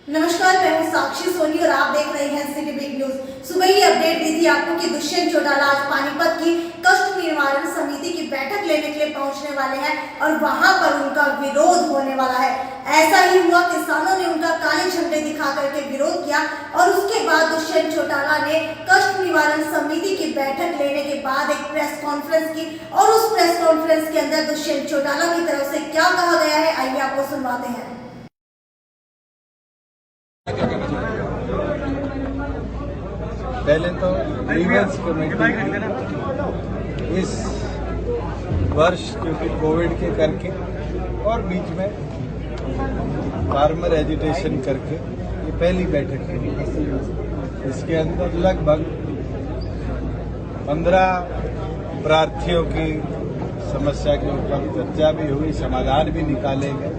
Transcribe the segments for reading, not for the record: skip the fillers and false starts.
नमस्कार, मैं हूं साक्षी सोनी और आप देख रहे हैं सिटी बिग न्यूज। सुबह ही अपडेट दी थी आपको कि दुष्यंत चौटाला आज पानीपत की कष्ट निवारण समिति की बैठक लेने के लिए पहुंचने वाले हैं और वहां पर उनका विरोध होने वाला है। ऐसा ही हुआ, किसानों ने उनका काले झंडे दिखा करके विरोध किया और उसके बाद दुष्यंत चौटाला ने कष्ट निवारण समिति की बैठक लेने के बाद एक प्रेस कॉन्फ्रेंस की और उस प्रेस कॉन्फ्रेंस के अंदर दुष्यंत चौटाला की तरफ से क्या कहा गया है, आइए आपको सुनवाते हैं। पहले तो ग्रीवेंस कमेटी इस वर्ष क्योंकि कोविड के करके और बीच में फार्मर एजुटेशन करके ये पहली बैठक है। इसके अंदर लगभग 15 प्रार्थियों की समस्या के ऊपर चर्चा भी हुई, समाधान भी निकाले गए,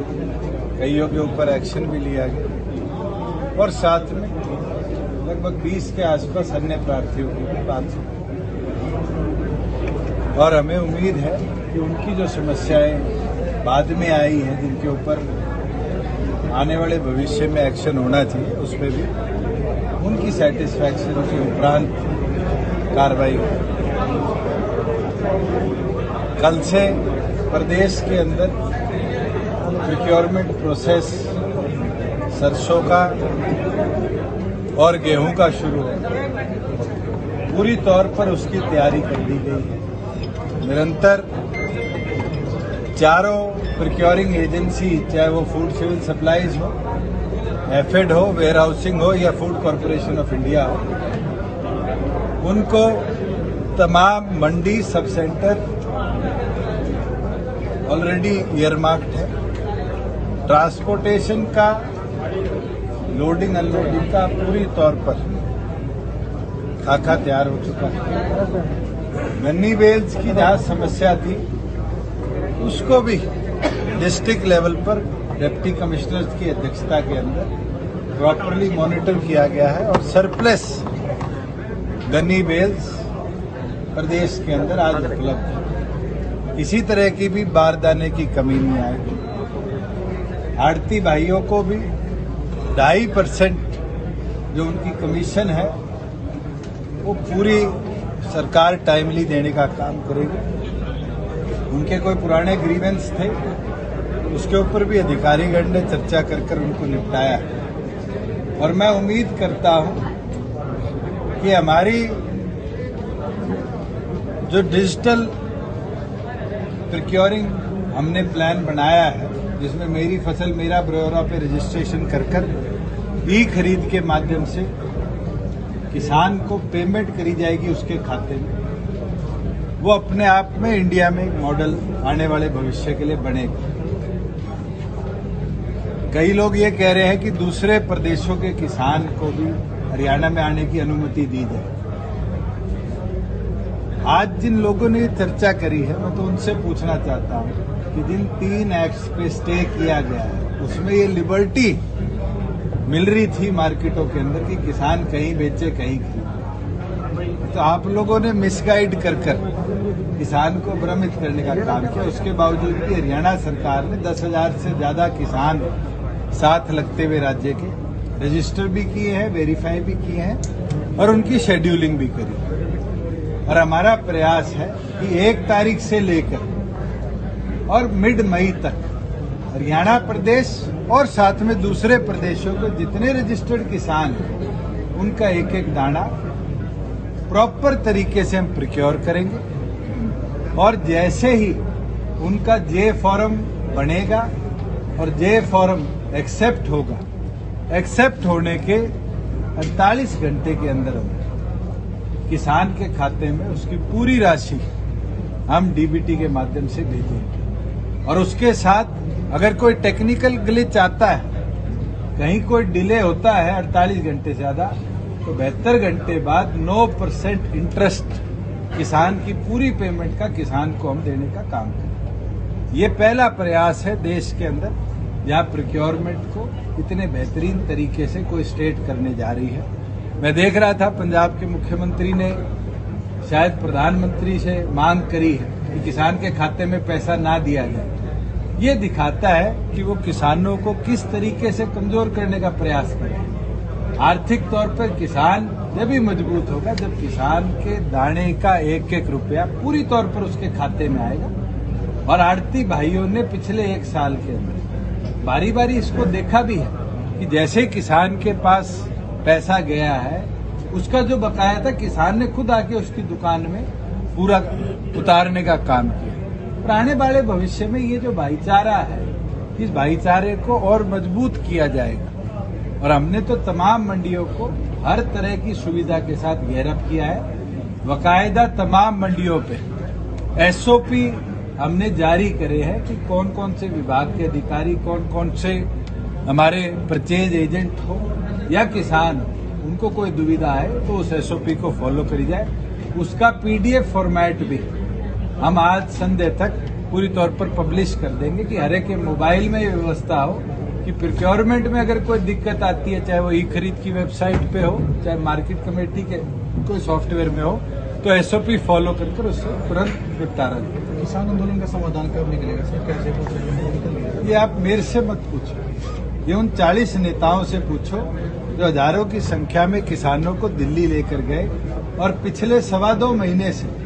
कईयों के ऊपर एक्शन भी लिया गया और साथ में लगभग 20 के आसपास अन्य प्रार्थियों की भी बात हुई। और हमें उम्मीद है कि उनकी जो समस्याएं बाद में आई हैं, जिनके ऊपर आने वाले भविष्य में एक्शन होना चाहिए, उस पर भी उनकी सेटिस्फैक्शन के उपरांत कार्रवाई हो। कल से प्रदेश के अंदर प्रोक्योरमेंट प्रोसेस सरसों का और गेहूं का शुरू है। पूरी तौर पर उसकी तैयारी कर दी गई है। निरंतर चारों प्रोक्योरिंग एजेंसी, चाहे वो फूड सिविल सप्लाईज हो, एफेड हो, वेयर हाउसिंग हो या फूड कॉरपोरेशन ऑफ इंडिया हो, उनको तमाम मंडी सब सेंटर ऑलरेडी ईयरमार्क्ड है। ट्रांसपोर्टेशन का, लोडिंग अनलोडिंग का पूरी तौर पर खाका तैयार हो चुका है। गन्नी बेल्स की जहां समस्या थी उसको भी डिस्ट्रिक्ट लेवल पर डिप्टी कमिश्नर्स की अध्यक्षता के अंदर प्रॉपरली मॉनिटर किया गया है और सरप्लस गन्नी बेल्स प्रदेश के अंदर आज उपलब्ध है। किसी तरह की भी बारदाने की कमी नहीं आएगी। आड़ती भाइयों को भी 2.5% जो उनकी कमीशन है वो पूरी सरकार टाइमली देने का काम करेगी। उनके कोई पुराने ग्रीवेंस थे, उसके ऊपर भी अधिकारीगण ने चर्चा कर उनको निपटाया है। और मैं उम्मीद करता हूं कि हमारी जो डिजिटल प्रोक्योरिंग हमने प्लान बनाया है, जिसमें मेरी फसल मेरा ब्यौरा पे रजिस्ट्रेशन कर ई खरीद के माध्यम से किसान को पेमेंट करी जाएगी उसके खाते में, वो अपने आप में इंडिया में एक मॉडल आने वाले भविष्य के लिए बनेगा। कई लोग ये कह रहे हैं कि दूसरे प्रदेशों के किसान को भी हरियाणा में आने की अनुमति दी जाए। आज जिन लोगों ने चर्चा करी है, मैं तो उनसे पूछना चाहता हूं कि जिन 3 एक्ट्स पे स्टे किया गया है उसमें ये लिबर्टी मिल रही थी मार्केटों के अंदर कि किसान कहीं बेचे कहीं खरीदे, तो आप लोगों ने मिसगाइड कर किसान को भ्रमित करने का काम किया। उसके बावजूद भी हरियाणा सरकार ने 10,000 से ज्यादा किसान साथ लगते हुए राज्य के रजिस्टर भी किए हैं, वेरीफाई भी किए हैं और उनकी शेड्यूलिंग भी करी। और हमारा प्रयास है कि 1 तारीख से लेकर और मिड मई तक हरियाणा प्रदेश और साथ में दूसरे प्रदेशों के जितने रजिस्टर्ड किसान हैं उनका एक एक दाना प्रॉपर तरीके से हम प्रोक्योर करेंगे और जैसे ही उनका जे फॉर्म बनेगा और जे फॉर्म एक्सेप्ट होगा, एक्सेप्ट होने के 48 घंटे के अंदर किसान के खाते में उसकी पूरी राशि हम डीबीटी के माध्यम से भेजेंगे। और उसके साथ अगर कोई टेक्निकल ग्लिच आता है, कहीं कोई डिले होता है 48 घंटे से ज्यादा, तो 72 घंटे बाद 9% इंटरेस्ट किसान की पूरी पेमेंट का किसान को हम देने का काम करेंगे। ये पहला प्रयास है देश के अंदर जहां प्रोक्योरमेंट को इतने बेहतरीन तरीके से कोई स्टेट करने जा रही है। मैं देख रहा था पंजाब के मुख्यमंत्री ने शायद प्रधानमंत्री से मांग करी है कि किसान के खाते में पैसा ना दिया जाए। ये दिखाता है कि वो किसानों को किस तरीके से कमजोर करने का प्रयास कर रहे हैं। आर्थिक तौर पर किसान जब भी मजबूत होगा जब किसान के दाने का एक एक रुपया पूरी तौर पर उसके खाते में आएगा। और आड़ती भाइयों ने पिछले 1 साल के अंदर बारी बारी इसको देखा भी है कि जैसे किसान के पास पैसा गया है उसका जो बकाया था किसान ने खुद आके उसकी दुकान में पूरा उतारने का काम किया। और आने वाले भविष्य में ये जो भाईचारा है इस भाईचारे को और मजबूत किया जाएगा। और हमने तो तमाम मंडियों को हर तरह की सुविधा के साथ घेरअप किया है। बाकायदा तमाम मंडियों पे एसओपी हमने जारी करे हैं कि कौन कौन से विभाग के अधिकारी कौन कौन से हमारे परचेज एजेंट हो या किसान उनको कोई दुविधा है तो उस एसओपी को फॉलो करी जाए। उसका पीडीएफ फॉर्मेट भी हम आज संडे तक पूरी तौर पर पब्लिश कर देंगे कि हर एक के मोबाइल में ये व्यवस्था हो कि प्रोक्योरमेंट में अगर कोई दिक्कत आती है चाहे वो ई खरीद की वेबसाइट पे हो चाहे मार्केट कमेटी के कोई सॉफ्टवेयर में हो तो एसओपी फॉलो कर उससे तुरंत निपटारा जाए। किसान आंदोलन का समाधान कब निकलेगा सर? कैसे? ये आप मेरे से मत पूछो, ये उन 40 नेताओं से पूछो जो हजारों की संख्या में किसानों को दिल्ली लेकर गए और पिछले 2.25 महीने से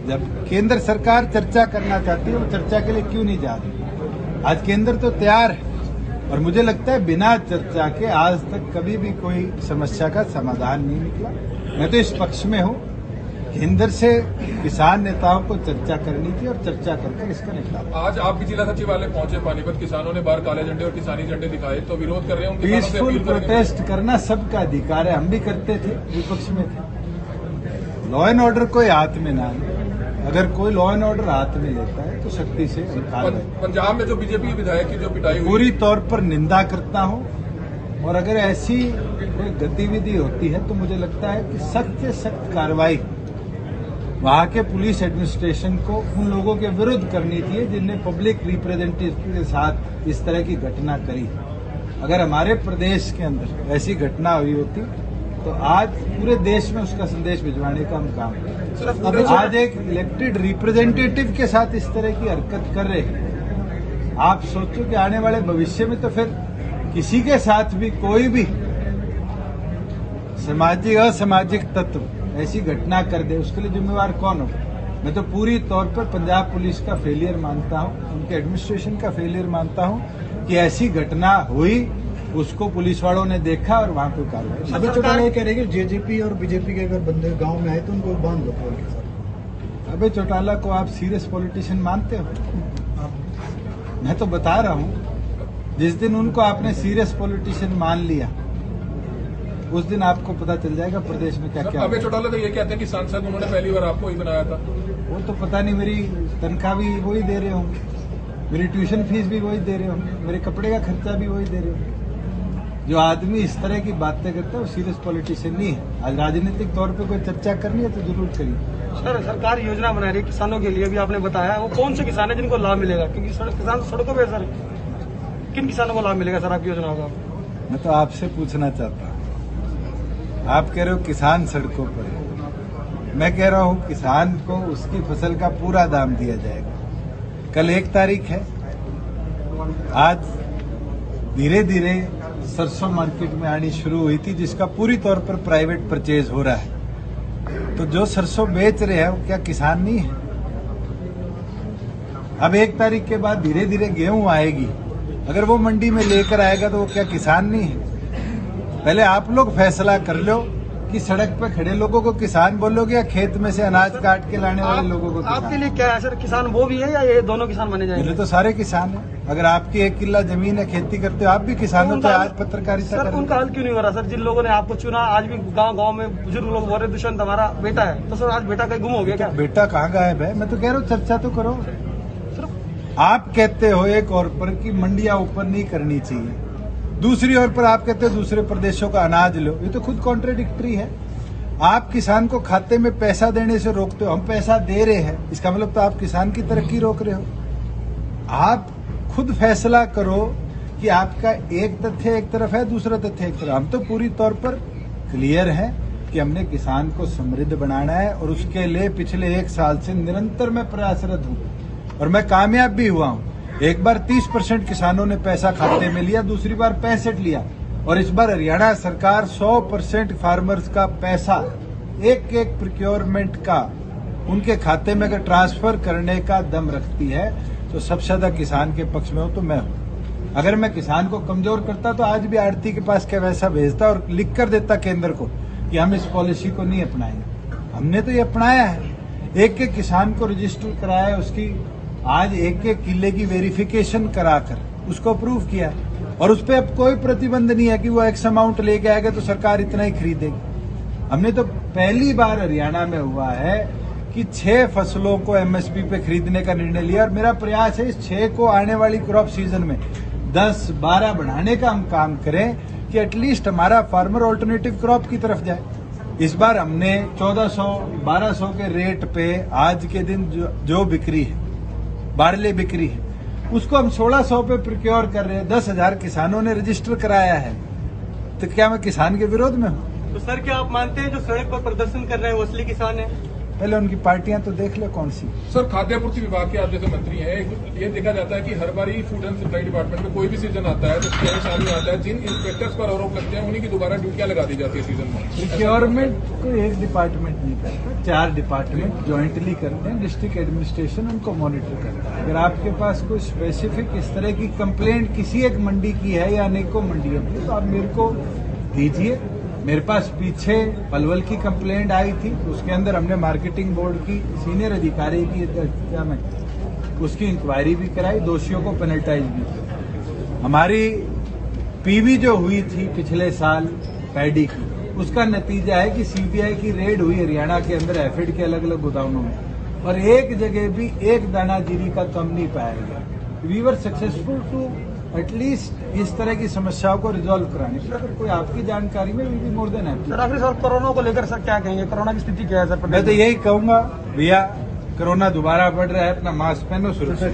जब केंद्र सरकार चर्चा करना चाहती है वो चर्चा के लिए क्यों नहीं जा रही। आज केंद्र तो तैयार है और मुझे लगता है बिना चर्चा के आज तक कभी भी कोई समस्या का समाधान नहीं निकला। मैं तो इस पक्ष में हूँ केंद्र से किसान नेताओं को चर्चा करनी थी और चर्चा करके इसका निपटारा। आज आप भी जिला सचिवालय पहुंचे पानीपत, किसानों ने बाहर काले झंडे और किसानी झंडे दिखाए तो विरोध कर रहे हैं। पीसफुल प्रोटेस्ट करना सबका अधिकार है, हम भी करते थे, विपक्ष में थे। लॉ एंड ऑर्डर कोई हाथ में ना ले, अगर कोई लॉ एंड ऑर्डर हाथ में लेता है तो सख्ती से कार्रवाई। पंजाब में जो बीजेपी विधायक की जो पिटाई हुई पूरी तौर पर निंदा करता हूं और अगर ऐसी कोई गतिविधि होती है तो मुझे लगता है कि सख्त से सख्त कार्रवाई वहां के पुलिस एडमिनिस्ट्रेशन को उन लोगों के विरुद्ध करनी चाहिए जिनने पब्लिक रिप्रेजेंटेटिव के साथ इस तरह की घटना करी। अगर हमारे प्रदेश के अंदर ऐसी घटना हुई होती तो आज पूरे देश में उसका संदेश भिजवाने का हम काम करते। आज एक इलेक्टेड रिप्रेजेंटेटिव के साथ इस तरह की हरकत कर रहे हैं, आप सोचो कि आने वाले भविष्य में तो फिर किसी के साथ भी कोई भी सामाजिक असामाजिक तत्व ऐसी घटना कर दे उसके लिए जिम्मेवार कौन हो। मैं तो पूरी तौर पर पंजाब पुलिस का फेलियर मानता हूं, उनके एडमिनिस्ट्रेशन का फेलियर मानता हूं कि ऐसी घटना हुई उसको पुलिस वालों ने देखा और वहां कोई कार्रवाई। अभी चौटाला ये कह रहे हैं कि जेजेपी और बीजेपी के अगर बंदे गांव में आए तो उनको बांध लो पोल के साथ। अबे चौटाला को आप सीरियस पॉलिटिशियन मानते हो? मैं तो बता रहा हूं जिस दिन उनको आपने सीरियस पॉलिटिशियन मान लिया उस दिन आपको पता चल जाएगा प्रदेश में क्या क्या। अबे चौटाला तो ये कहते हैं कि सांसद उन्होंने पहली बार आपको ही बनाया था। वो तो पता नहीं, मेरी तनख्वाह भी वही दे रहे होंगे, मेरी ट्यूशन फीस भी वही दे रहे होंगे, मेरे कपड़े का खर्चा भी वही दे रहे होंगे। जो आदमी इस तरह की बातें करता है वो सीरियस पॉलिटिशियन नहीं है। आज राजनीतिक तौर पे कोई चर्चा करनी है तो जरूर करिए। सर सरकार योजना बना रही है किसानों के लिए, भी आपने बताया वो कौन से किसान है जिनको लाभ मिलेगा? क्योंकि किसान सड़कों पे सर, किन किसानों को लाभ मिलेगा सर आपकी योजना का? मैं तो आपसे पूछना चाहता हूँ, आप कह रहे हो किसान सड़कों पर है, मैं कह रहा हूँ किसान को उसकी फसल का पूरा दाम दिया जाएगा। कल 1 तारीख है, आज धीरे धीरे सरसों मार्केट में आनी शुरू हुई थी जिसका पूरी तौर पर प्राइवेट परचेज हो रहा है। तो जो सरसों बेच रहे हैं वो क्या किसान नहीं है? अब 1 तारीख के बाद धीरे धीरे गेहूं आएगी, अगर वो मंडी में लेकर आएगा तो वो क्या किसान नहीं है? पहले आप लोग फैसला कर लो कि सड़क पे खड़े लोगों को किसान बोलोगे या खेत में से अनाज काट के लाने वाले लोगों को किसान? आपके लिए क्या है सर, किसान वो भी है या ये दोनों किसान बने जाएंगे? मेरे तो सारे किसान हैं। अगर आपकी 1 किला जमीन है, खेती करते हो, आप भी किसानों पे आज पत्रकारिता सर कर। उनका हल क्यों नहीं हो रहा सर? जिन लोगों ने आपको चुना, आज भी गांव गांव में बुजुर्ग लोग बोल रहे दुष्यंत हमारा बेटा है, तो सर आज बेटा कहीं गुम हो गया क्या? बेटा कहाँ गायब है? मैं तो कह रहा हूँ चर्चा तो करो। आप कहते हो एक और पर कि मंडियां ऊपर नहीं करनी चाहिए, दूसरी ओर पर आप कहते हो दूसरे प्रदेशों का अनाज लो। ये तो खुद कॉन्ट्रेडिक्टरी है। आप किसान को खाते में पैसा देने से रोकते हो, हम पैसा दे रहे हैं, इसका मतलब तो आप किसान की तरक्की रोक रहे हो। आप खुद फैसला करो कि आपका एक तथ्य एक तरफ है, दूसरा तथ्य एक तरफ। हम तो पूरी तौर पर क्लियर है कि हमने किसान को समृद्ध बनाना है और उसके लिए पिछले 1 साल से निरंतर मैं प्रयासरत हूँ और मैं कामयाब भी हुआ हूँ। एक बार 30% किसानों ने पैसा खाते में लिया, दूसरी बार 65 लिया, और इस बार हरियाणा सरकार 100% फार्मर्स का पैसा एक एक प्रोक्योरमेंट का उनके खाते में अगर ट्रांसफर करने का दम रखती है तो सबसे ज्यादा किसान के पक्ष में हो तो मैं हूं। अगर मैं किसान को कमजोर करता तो आज भी आड़ती के पास क्या वैसा भेजता और लिख कर देता केंद्र को कि हम इस पॉलिसी को नहीं अपनाएंगे। हमने तो ये अपनाया है, एक एक किसान को रजिस्टर कराया, उसकी आज एक एक किले की वेरिफिकेशन कराकर उसको अप्रूव किया, और उस पर अब कोई प्रतिबंध नहीं है कि वो एक्स अमाउंट लेके आएगा तो सरकार इतना ही खरीदेगी। हमने तो पहली बार हरियाणा में हुआ है कि 6 फसलों को एमएसपी पे खरीदने का निर्णय लिया, और मेरा प्रयास है इस 6 को आने वाली क्रॉप सीजन में 10-12 बढ़ाने का हम काम करें कि एटलीस्ट हमारा फार्मर ऑल्टरनेटिव क्रॉप की तरफ जाए। इस बार हमने 1400-1200 के रेट पे आज के दिन जो बिक्री है, बारले बिक्री है, उसको हम 1600 पे प्रोक्योर कर रहे हैं। 10,000 किसानों ने रजिस्टर कराया है, तो क्या मैं किसान के विरोध में हूँ? तो सर क्या आप मानते हैं जो सड़क पर प्रदर्शन कर रहे हैं वो असली किसान है? पहले उनकी पार्टियां तो देख ले कौन सी। सर, खाद्य आपूर्ति विभाग के आप जैसे मंत्री हैं, ये देखा जाता है कि हर बार फूड एंड सप्लाई डिपार्टमेंट में कोई भी सीजन आता है तो उसके सामने आता है, जिन इंस्पेक्टर्स पर आरोप लगते हैं उन्हीं की दोबारा ड्यूटियां लगा दी जाती है सीजन में। प्रोक्योरमेंट को एक डिपार्टमेंट नहीं करता, 4 डिपार्टमेंट ज्वाइंटली करते हैं, डिस्ट्रिक्ट एडमिनिस्ट्रेशन उनको मॉनिटर करता है। अगर आपके पास कोई स्पेसिफिक इस तरह की कंप्लेंट किसी एक मंडी की है या अनेकों मंडियों की, तो आप मेरे को दीजिए। मेरे पास पीछे पलवल की कंप्लेंट आई थी, उसके अंदर हमने मार्केटिंग बोर्ड की सीनियर अधिकारी की क्या मैं उसकी इंक्वायरी भी कराई, दोषियों को पेनल्टाइज भी किया। हमारी पीवी जो हुई थी पिछले साल पैडी की, उसका नतीजा है कि सीबीआई की रेड हुई हरियाणा के अंदर एफिड के अलग अलग गोदामों में, और एक जगह भी एक दाना जीरी का कम नहीं पाया गया। We were successful to at least इस तरह की समस्याओं को रिजॉल्व कराने के लिए। अगर कोई आपकी जानकारी में भी मोर देन हैप्पी। सर आखिर सर कोरोना को लेकर सर क्या कहेंगे, कोरोना की स्थिति क्या है सर? मैं तो यही कहूंगा भैया, कोरोना दोबारा बढ़ रहा है, अपना मास्क पहनो, सुरक्षित